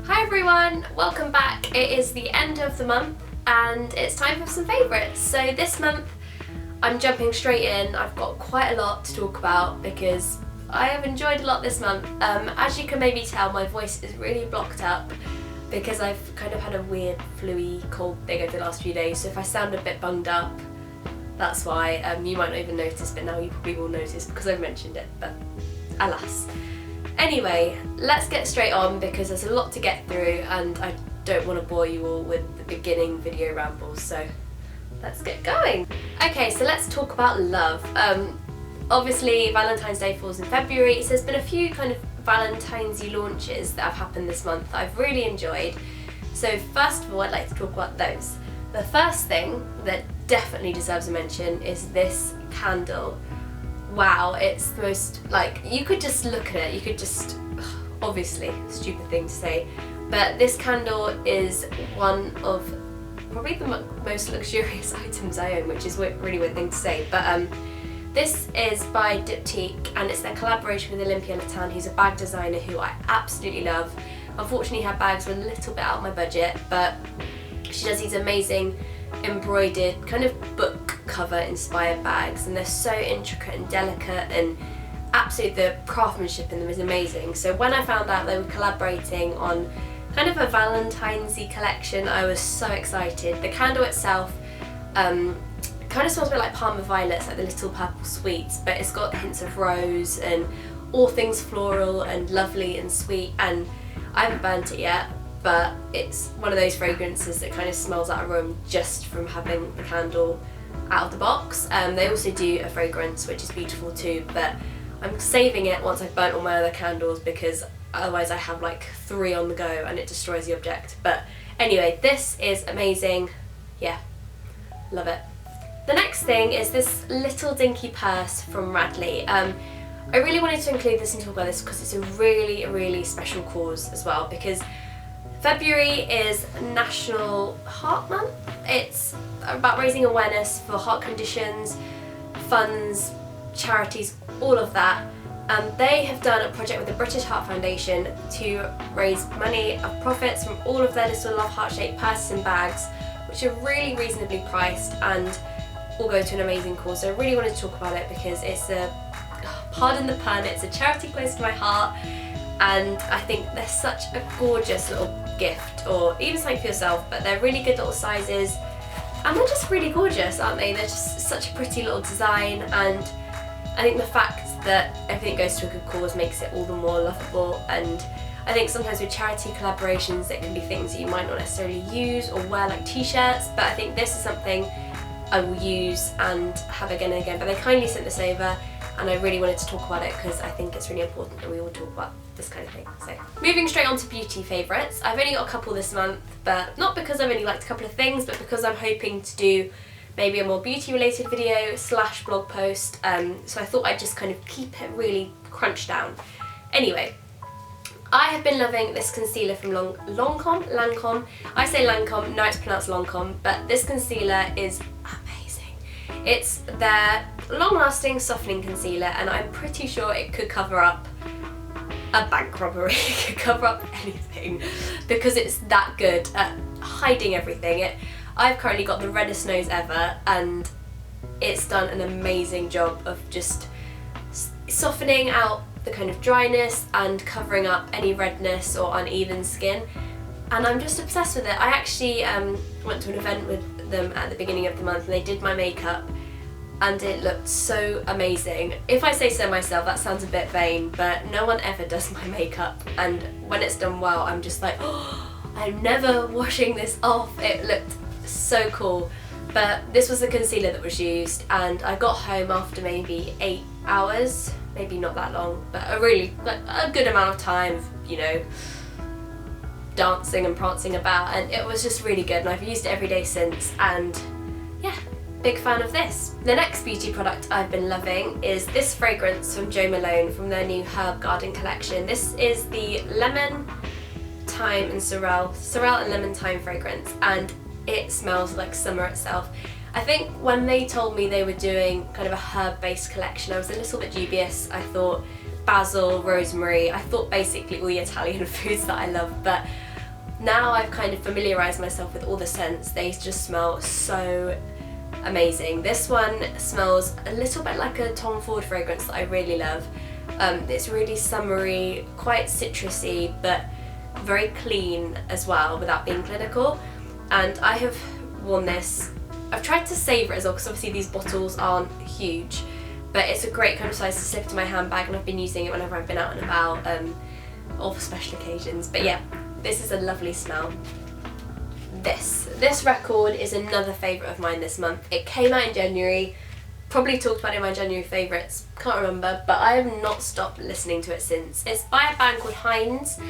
Hi everyone, welcome back. It is the end of the month and it's time for some favourites. So this month I'm jumping straight in. I've got quite a lot to talk about because I have enjoyed a lot this month. As you can maybe tell, my voice is really blocked up because I've kind of had a weird flu-y cold thing over the last few days, so if I sound a bit bunged up, that's why. You might not even notice, but now you probably will notice because I've mentioned it, but alas. Anyway, let's get straight on because there's a lot to get through and I don't want to bore you all with the beginning video rambles, so let's get going. Okay, so let's talk about love. Obviously Valentine's Day falls in February, so there's been a few kind of Valentine's-y launches that have happened this month that I've really enjoyed. So first of all, I'd like to talk about those. The first thing that definitely deserves a mention is this candle. Wow, it's the most, like, you could just look at it, you could just, obviously, stupid thing to say, but this candle is one of probably the most luxurious items I own, which is a really weird thing to say, but this is by Diptyque and it's their collaboration with Olivia, who's a bag designer who I absolutely love. Unfortunately her bags were a little bit out of my budget, but she does these amazing embroidered kind of book cover inspired bags and they're so intricate and delicate and absolutely the craftsmanship in them is amazing. So when I found out they were collaborating on kind of a Valentine's-y collection, I was so excited. The candle itself kind of smells a bit like Parma Violets, like the little purple sweets, but it's got hints of rose and all things floral and lovely and sweet, and I haven't burnt it yet, but it's one of those fragrances that kind of smells out a room just from having the candle out of the box. They also do a fragrance which is beautiful too, but I'm saving it once I've burnt all my other candles because otherwise I have like 3 on the go and it destroys the object. But anyway, this is amazing. Yeah, love it. The next thing is this little dinky purse from Radley. I really wanted to include this and talk about this because it's a really special cause as well, because February is National Heart Month. It's about raising awareness for heart conditions, funds, charities, all of that. They have done a project with the British Heart Foundation to raise money of profits from all of their little love heart-shaped purses and bags, which are really reasonably priced and all go to an amazing cause. So I really wanted to talk about it because it's a, pardon the pun, it's a charity close to my heart, and I think they're such a gorgeous little gift, or even something for yourself, but they're really good little sizes and they're just really gorgeous, aren't they? They're just such a pretty little design, and I think the fact that everything goes to a good cause makes it all the more lovable. And I think sometimes with charity collaborations it can be things that you might not necessarily use or wear, like t-shirts, but I think this is something I will use and have again and again. But they kindly sent this over and I really wanted to talk about it because I think it's really important that we all talk about this kind of thing. So moving straight on to beauty favourites. I've only got a couple this month, but not because I've only liked a couple of things, but because I'm hoping to do maybe a more beauty related video / blog post, so I thought I'd just kind of keep it really crunched down. Anyway, I have been loving this concealer from Lancome. I say Lancome, no, it's pronounced Lancome, but this concealer is amazing. It's their long-lasting softening concealer and I'm pretty sure it could cover up a bank robbery. It could cover up anything because it's that good at hiding everything. I've currently got the reddest nose ever and it's done an amazing job of just softening out the kind of dryness and covering up any redness or uneven skin, and I'm just obsessed with it. I actually went to an event with them at the beginning of the month and they did my makeup and it looked so amazing. If I say so myself, that sounds a bit vain, but no one ever does my makeup, and when it's done well I'm just like, oh, I'm never washing this off. It looked so cool. But this was the concealer that was used and I got home after maybe 8 hours, maybe not that long, but a good amount of time, you know, dancing and prancing about, and it was just really good and I've used it every day since, and yeah, big fan of this. The next beauty product I've been loving is this fragrance from Malone from their new Herb Garden collection. This is the Lemon, Thyme and Sorrel and Lemon Thyme fragrance, and it smells like summer itself. I think when they told me they were doing kind of a herb-based collection, I was a little bit dubious. I thought basil, rosemary. I thought basically all the Italian foods that I love, but now I've kind of familiarised myself with all the scents. They just smell so amazing. This one smells a little bit like a Tom Ford fragrance that I really love. It's really summery, quite citrusy, but very clean as well without being clinical. And I have worn this. I've tried to savour it as well, because obviously these bottles aren't huge, but it's a great kind of size to slip into my handbag, and I've been using it whenever I've been out and about, or for special occasions. But yeah, this is a lovely smell. This record is another favourite of mine this month. It came out in January, probably talked about it in my January favourites, can't remember, but I have not stopped listening to it since. It's by a band called Handsy,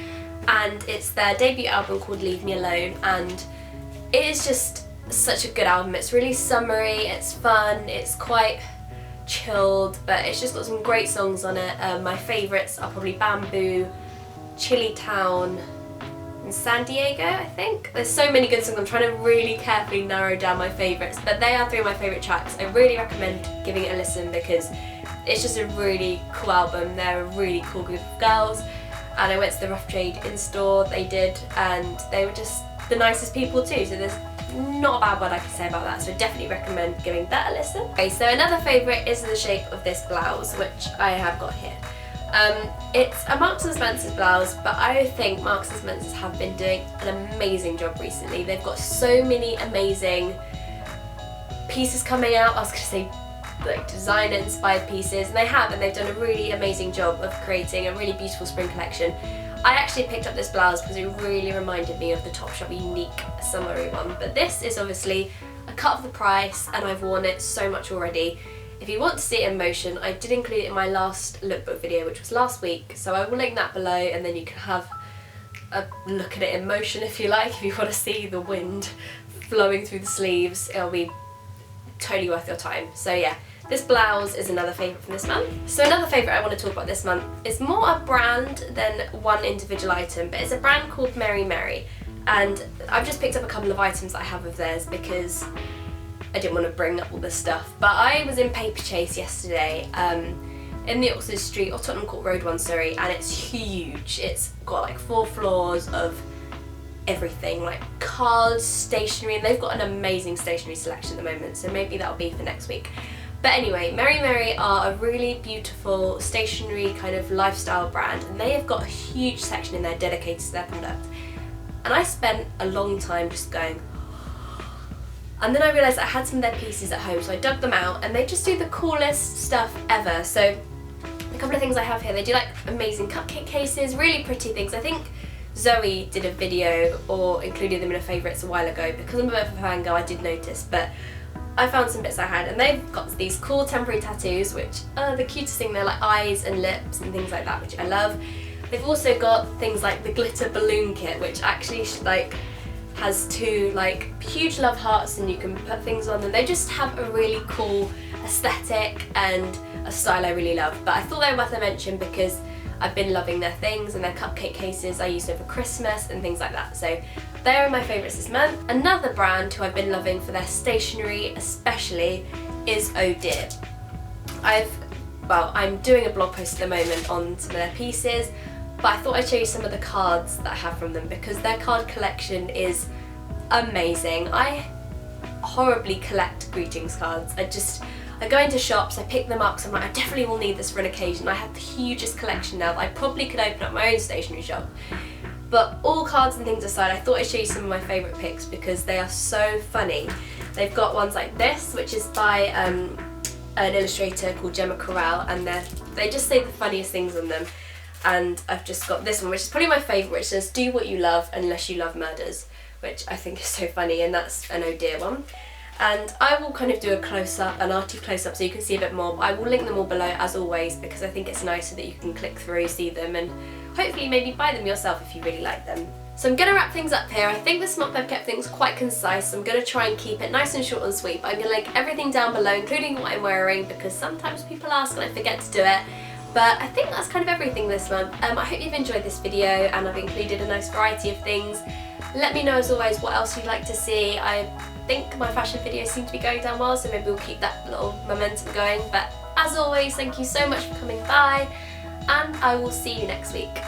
and it's their debut album called Leave Me Alone, and it is just such a good album. It's really summery, it's fun, it's quite chilled, but it's just got some great songs on it. My favourites are probably Bamboo, Chili Town, and San Diego, I think. There's so many good songs. I'm trying to really carefully narrow down my favourites, but they are three of my favourite tracks. I really recommend giving it a listen because it's just a really cool album. They're a really cool group of girls, and I went to the Rough Trade in-store they did, and they were just the nicest people too, so there's not a bad word I can say about that, so I definitely recommend giving that a listen. Okay, so another favourite is the shape of this blouse, which I have got here. It's a Marks & Spencer's blouse, but I think Marks & Spencer's have been doing an amazing job recently. They've got so many amazing pieces coming out. I was going to say like designer inspired pieces, and they've done a really amazing job of creating a really beautiful spring collection. I actually picked up this blouse because it really reminded me of the Topshop unique summery one, but this is obviously a cut of the price, and I've worn it so much already. If you want to see it in motion, I did include it in my last lookbook video, which was last week, so I will link that below, and then you can have a look at it in motion if you like. If you want to see the wind flowing through the sleeves, it'll be totally worth your time. So yeah, this blouse is another favourite from this month. So another favourite I want to talk about this month is more a brand than one individual item, but it's a brand called Mary Mary, and I've just picked up a couple of items that I have of theirs because I didn't want to bring up all this stuff. But I was in Paperchase yesterday, in the Oxford Street or Tottenham Court Road one, sorry, and it's huge. It's got like 4 floors of everything, like cards, stationery, and they've got an amazing stationery selection at the moment, so maybe that'll be for next week. But anyway, Mary Mary are a really beautiful stationery kind of lifestyle brand, and they have got a huge section in there dedicated to their product. And I spent a long time just going, and then I realised I had some of their pieces at home, so I dug them out, and they just do the coolest stuff ever. So a couple of things I have here, they do like amazing cupcake cases, really pretty things. I think Zoe did a video or included them in her favourites a while ago. Because I'm a bit of a fangirl, I did notice, but I found some bits I had, and they've got these cool temporary tattoos, which are the cutest thing. They're like eyes and lips and things like that, which I love. They've also got things like the glitter balloon kit, which actually like has 2 like huge love hearts, and you can put things on them. They just have a really cool aesthetic and a style I really love. But I thought they were worth a mention because I've been loving their things, and their cupcake cases I used over Christmas and things like that. So they're my favourites this month. Another brand who I've been loving for their stationery especially is Oh Dear. I'm doing a blog post at the moment on some of their pieces, but I thought I'd show you some of the cards that I have from them because their card collection is amazing. I horribly collect greetings cards. I go into shops, I pick them up because I'm like, I definitely will need this for an occasion. I have the hugest collection now that I probably could open up my own stationery shop. But all cards and things aside, I thought I'd show you some of my favourite picks because they are so funny. They've got ones like this, which is by an illustrator called Gemma Corral, and they just say the funniest things on them. And I've just got this one, which is probably my favourite, which says, "Do what you love unless you love murders," which I think is so funny, and that's an Oh Dear one. And I will kind of do a close-up, an arty close-up, so you can see a bit more, but I will link them all below as always because I think it's nice so that you can click through, see them, and hopefully maybe buy them yourself if you really like them. So I'm going to wrap things up here. I think this month I've kept things quite concise, so I'm going to try and keep it nice and short and sweet, but I'm going to link everything down below, including what I'm wearing, because sometimes people ask and I forget to do it. But I think that's kind of everything this month. I hope you've enjoyed this video, and I've included a nice variety of things. Let me know as always what else you'd like to see. I think my fashion videos seem to be going down well, so maybe we'll keep that little momentum going. But as always, thank you so much for coming by, and I will see you next week.